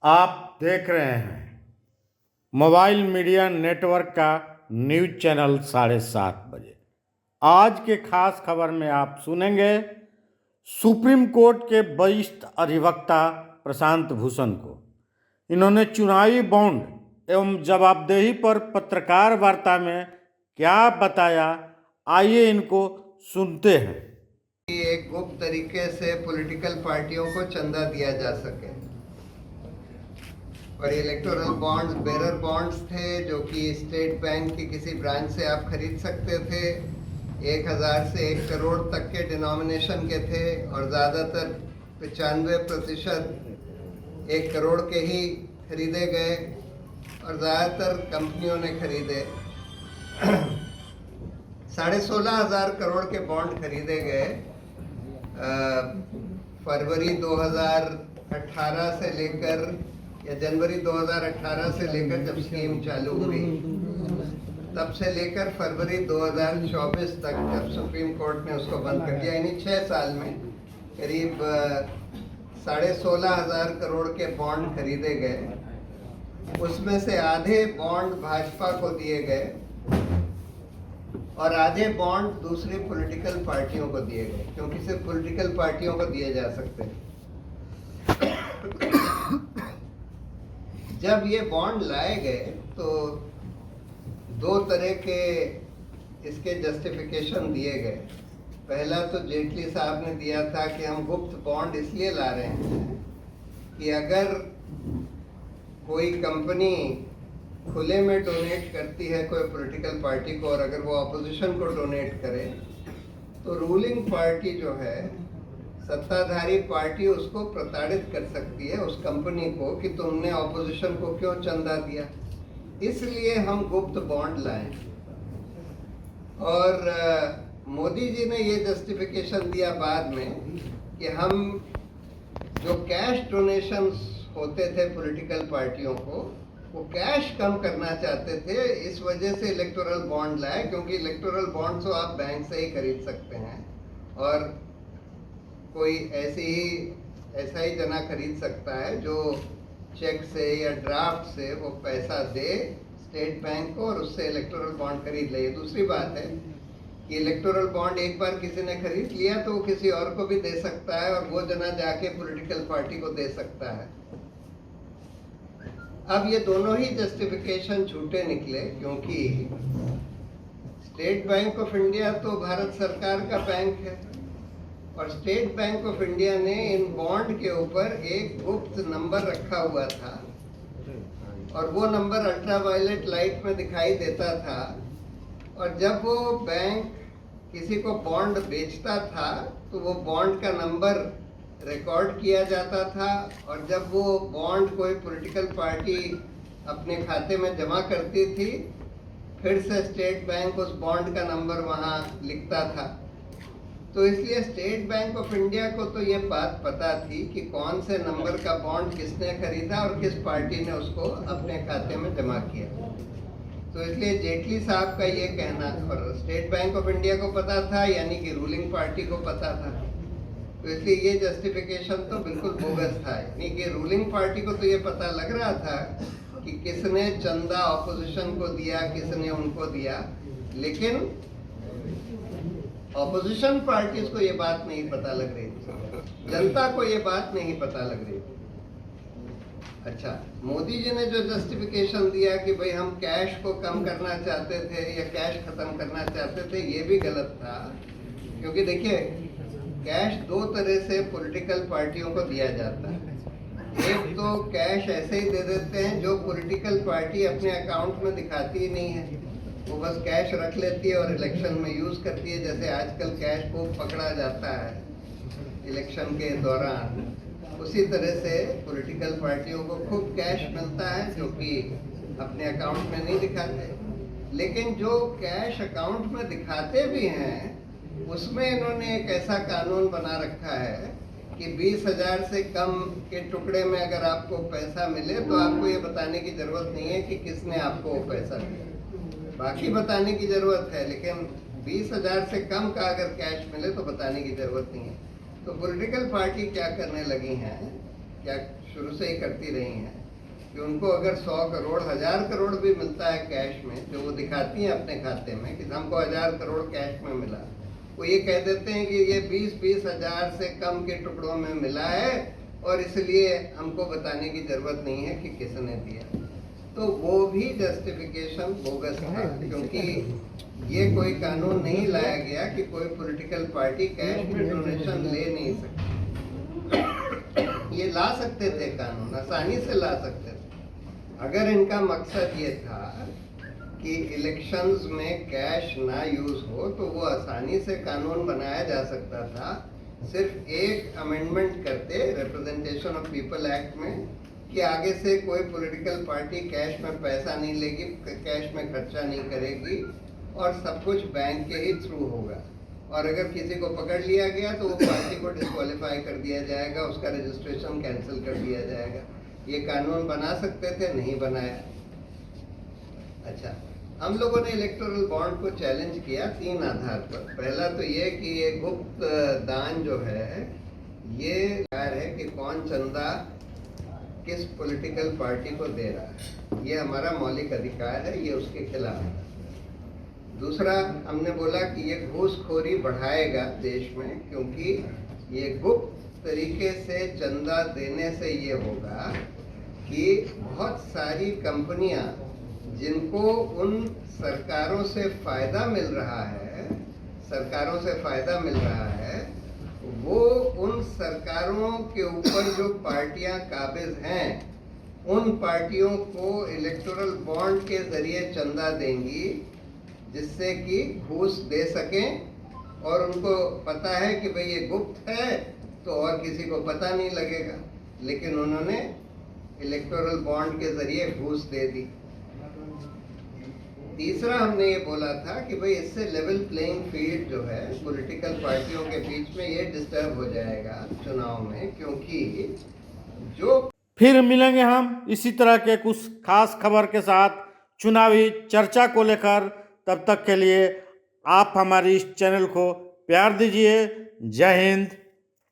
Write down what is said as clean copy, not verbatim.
आप देख रहे हैं मोबाइल मीडिया नेटवर्क का न्यूज चैनल 7:30 आज के खास खबर में आप सुनेंगे सुप्रीम कोर्ट के वरिष्ठ अधिवक्ता प्रशांत भूषण को। इन्होंने चुनावी बॉन्ड एवं जवाबदेही पर पत्रकार वार्ता में क्या बताया, आइए इनको सुनते हैं। एक गुप्त तरीके से पॉलिटिकल पार्टियों को चंदा दिया जा सके और इलेक्टोरल बॉन्ड्स बेरर बॉन्ड्स थे जो कि स्टेट बैंक की किसी ब्रांच से आप खरीद सकते थे। 1000 से 1 करोड़ तक के डिनोमिनेशन के थे और ज़्यादातर 95% 1 करोड़ के ही खरीदे गए और ज़्यादातर कंपनियों ने खरीदे। 16,500 करोड़ के बॉन्ड खरीदे गए फरवरी 2018 से लेकर या जनवरी 2018 से लेकर जब स्कीम चालू हुई तब से लेकर फरवरी 2024 तक जब सुप्रीम कोर्ट ने उसको बंद कर दिया, यानी 6 साल में करीब 16,500 करोड़ के बॉन्ड खरीदे गए। उसमें से आधे बॉन्ड भाजपा को दिए गए और आधे बॉन्ड दूसरी पॉलिटिकल पार्टियों को दिए गए, क्योंकि सिर्फ पॉलिटिकल पार्टियों को दिए जा सकते हैं। जब ये बॉन्ड लाए गए तो 2 तरह के इसके जस्टिफिकेशन दिए गए। पहला तो जेटली साहब ने दिया था कि हम गुप्त बॉन्ड इसलिए ला रहे हैं कि अगर कोई कंपनी खुले में डोनेट करती है कोई पॉलिटिकल पार्टी को और अगर वो अपोजिशन को डोनेट करे तो रूलिंग पार्टी जो है, सत्ताधारी पार्टी, उसको प्रताड़ित कर सकती है उस कंपनी को कि तुमने अपोजिशन को क्यों चंदा दिया। इसलिए हम गुप्त बॉन्ड लाए और मोदी जी ने ये जस्टिफिकेशन दिया बाद में कि हम जो कैश डोनेशंस होते थे पॉलिटिकल पार्टियों को वो कैश कम करना चाहते थे, इस वजह से इलेक्टोरल बॉन्ड लाए, क्योंकि इलेक्टोरल बॉन्ड तो आप बैंक से ही खरीद सकते हैं और कोई ऐसा ही जना खरीद सकता है जो चेक से या ड्राफ्ट से वो पैसा दे स्टेट बैंक को और उससे इलेक्टोरल बॉन्ड खरीद ले। दूसरी बात है कि इलेक्टोरल बॉन्ड एक बार किसी ने खरीद लिया तो वो किसी और को भी दे सकता है और वो जना जाके पॉलिटिकल पार्टी को दे सकता है। अब ये दोनों ही जस्टिफिकेशन झूठे निकले, क्योंकि स्टेट बैंक ऑफ इंडिया तो भारत सरकार का बैंक है और स्टेट बैंक ऑफ इंडिया ने इन बॉन्ड के ऊपर एक गुप्त नंबर रखा हुआ था और वो नंबर अल्ट्रावायलेट लाइट में दिखाई देता था और जब वो बैंक किसी को बॉन्ड बेचता था तो वो बॉन्ड का नंबर रिकॉर्ड किया जाता था और जब वो बॉन्ड कोई पॉलिटिकल पार्टी अपने खाते में जमा करती थी फिर से स्टेट बैंक उस बॉन्ड का नंबर वहाँ लिखता था। तो इसलिए स्टेट बैंक ऑफ इंडिया को तो ये बात पता थी कि कौन से नंबर का बॉन्ड किसने खरीदा और किस पार्टी ने उसको अपने खाते में जमा किया। तो इसलिए जेटली साहब का ये कहना, और स्टेट बैंक ऑफ इंडिया को पता था यानी कि रूलिंग पार्टी को पता था, तो इसलिए ये जस्टिफिकेशन तो बिल्कुल बोगस था। यानी कि रूलिंग पार्टी को तो ये पता लग रहा था कि किसने चंदा ऑपोजिशन को दिया, किसने उनको दिया, लेकिन ऑपोजिशन पार्टीज को ये बात नहीं पता लग रही थी, जनता को ये बात नहीं पता लग रही थी। अच्छा, मोदी जी ने जो जस्टिफिकेशन दिया कि भाई हम कैश को कम करना चाहते थे या कैश खत्म करना चाहते थे, ये भी गलत था, क्योंकि देखिए कैश 2 तरह से पॉलिटिकल पार्टियों को दिया जाता है। एक तो कैश ऐसे ही दे देते हैं जो पॉलिटिकल पार्टी अपने अकाउंट में दिखाती ही नहीं है, वो बस कैश रख लेती है और इलेक्शन में यूज करती है। जैसे आजकल कैश को पकड़ा जाता है इलेक्शन के दौरान, उसी तरह से पॉलिटिकल पार्टियों को खूब कैश मिलता है जो कि अपने अकाउंट में नहीं दिखाते। लेकिन जो कैश अकाउंट में दिखाते भी हैं उसमें इन्होंने एक ऐसा कानून बना रखा है कि 20,000 से कम के टुकड़े में अगर आपको पैसा मिले तो आपको ये बताने की जरूरत नहीं है कि किसने आपको वो पैसा दिया, बाकी बताने की जरूरत है, लेकिन 20,000 से कम का अगर कैश मिले तो बताने की जरूरत नहीं है। तो पॉलिटिकल पार्टी क्या करने लगी हैं, क्या शुरू से ही करती रही हैं कि उनको अगर 100 करोड़ 1000 करोड़ भी मिलता है कैश में, जो वो दिखाती हैं अपने खाते में कि हमको 1000 करोड़ कैश में मिला, वो ये कह देते हैं कि ये 20-20 हजार से कम के टुकड़ों में मिला है और इसलिए हमको बताने की जरूरत नहीं है कि किसने दिया। तो वो भी जस्टिफिकेशन बोगस था, क्योंकि ये कोई कानून नहीं लाया गया कि कोई पॉलिटिकल पार्टी कैश में डोनेशन ले नहीं सकती। ये ला सकते थे, कानून आसानी से ला सकते थे अगर इनका मकसद ये था कि इलेक्शंस में कैश ना यूज हो, तो वो आसानी से कानून बनाया जा सकता था। सिर्फ एक अमेंडमेंट करते रिप्रेजेंटेशन ऑफ पीपल एक्ट में कि आगे से कोई पॉलिटिकल पार्टी कैश में पैसा नहीं लेगी, कैश में खर्चा नहीं करेगी और सब कुछ बैंक के ही थ्रू होगा। और अगर किसी को पकड़ लिया गया तो वो पार्टी को डिस्क्वालीफाई कर दिया जाएगा, उसका रजिस्ट्रेशन कैंसिल कर दिया जाएगा। ये कानून बना सकते थे, नहीं बनाया। अच्छा, हम लोगों ने इलेक्टोरल बॉन्ड को चैलेंज किया 3 आधार पर। पहला तो ये कि ये गुप्त दान जो है, ये है कि कौन चंदा किस पॉलिटिकल पार्टी को दे रहा है, ये हमारा मौलिक अधिकार है, ये उसके खिलाफ है। दूसरा, हमने बोला कि ये घूसखोरी बढ़ाएगा देश में, क्योंकि ये गुप्त तरीके से चंदा देने से ये होगा कि बहुत सारी कंपनियां जिनको उन सरकारों से फायदा मिल रहा है, वो उन सरकारों के ऊपर जो पार्टियां काबिज हैं, उन पार्टियों को इलेक्टोरल बॉन्ड के जरिए चंदा देंगी, जिससे कि घूस दे सकें। और उनको पता है कि भाई ये गुप्त है तो और किसी को पता नहीं लगेगा, लेकिन उन्होंने इलेक्टोरल बॉन्ड के जरिए घूस दे दी। तीसरा, हमने ये बोला था कि भाई इससे लेवल प्लेइंग फील्ड जो है पॉलिटिकल पार्टियों के बीच में ये डिस्टर्ब हो जाएगा चुनाव में, क्योंकि जो फिर मिलेंगे हम इसी तरह के कुछ खास खबर के साथ चुनावी चर्चा को लेकर। तब तक के लिए आप हमारी इस चैनल को प्यार दीजिए। जय हिंद,